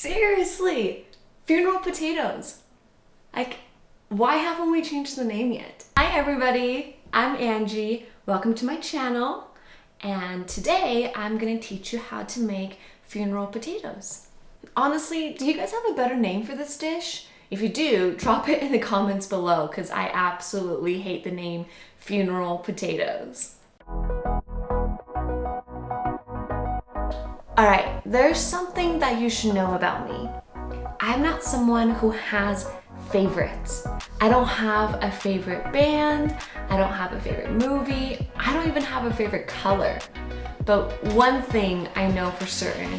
Seriously, funeral potatoes. Like, why haven't we changed the name yet? Hi everybody, I'm Angie. Welcome to my channel. And today I'm gonna teach you how to make funeral potatoes. Honestly, do you guys have a better name for this dish? If you do, drop it in the comments below because I absolutely hate the name funeral potatoes. Alright, there's something that you should know about me. I'm not someone who has favorites. I don't have a favorite band, I don't have a favorite movie, I don't even have a favorite color. But one thing I know for certain,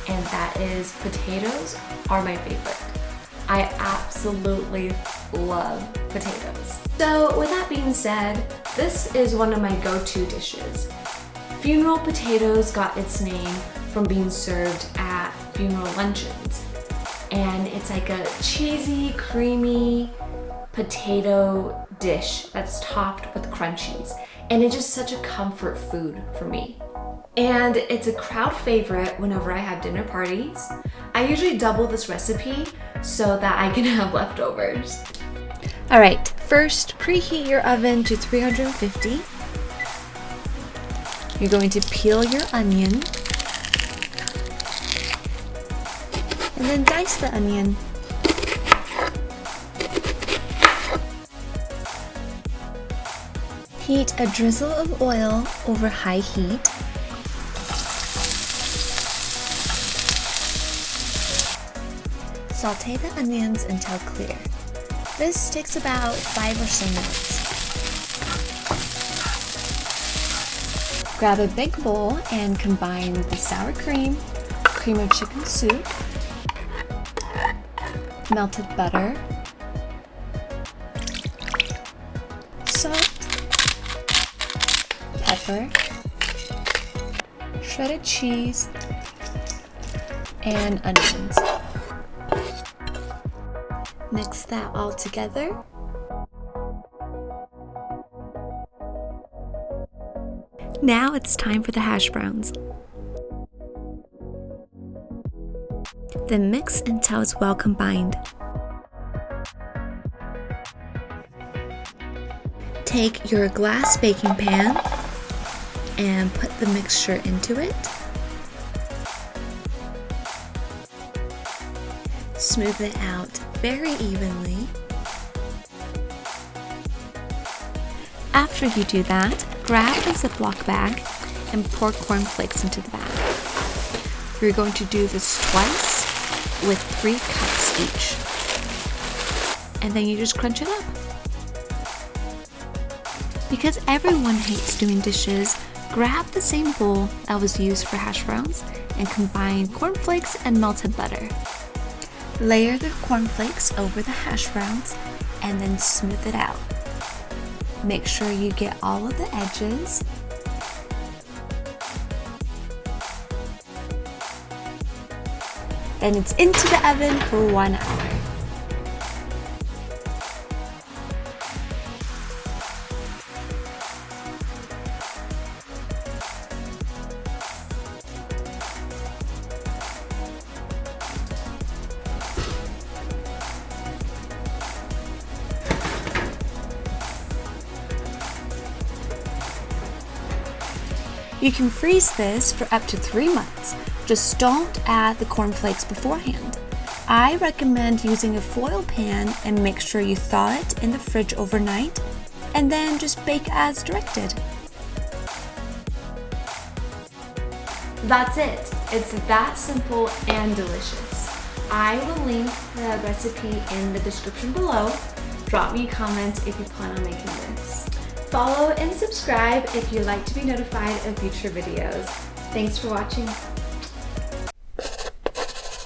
and that is potatoes are my favorite. I absolutely love potatoes. So with that being said, this is one of my go-to dishes. Funeral potatoes got its name from being served at funeral luncheons. And it's like a cheesy, creamy potato dish that's topped with crunchies. And it's just such a comfort food for me. And it's a crowd favorite whenever I have dinner parties. I usually double this recipe so that I can have leftovers. All right, first preheat your oven to 350. You're going to peel your onion and then dice the onion. Heat a drizzle of oil over high heat. Sauté the onions until clear. This takes about 5 or so minutes. Grab a big bowl and combine the sour cream, cream of chicken soup, melted butter, salt, pepper, shredded cheese, and onions. Mix that all together. Now it's time for the hash browns. Then mix until it's well combined. Take your glass baking pan and put the mixture into it. Smooth it out very evenly. After you do that, grab a Ziploc bag and pour cornflakes into the bag. We're going to do this twice with 3 cups each. And then you just crunch it up. Because everyone hates doing dishes, grab the same bowl that was used for hash browns and combine cornflakes and melted butter. Layer the cornflakes over the hash browns and then smooth it out. Make sure you get all of the edges. Then it's into the oven for 1 hour. You can freeze this for up to 3 months. Just don't add the cornflakes beforehand. I recommend using a foil pan and make sure you thaw it in the fridge overnight and then just bake as directed. That's it. It's that simple and delicious. I will link the recipe in the description below. Drop me a comment if you plan on making this. Follow and subscribe if you'd like to be notified of future videos. Thanks for watching.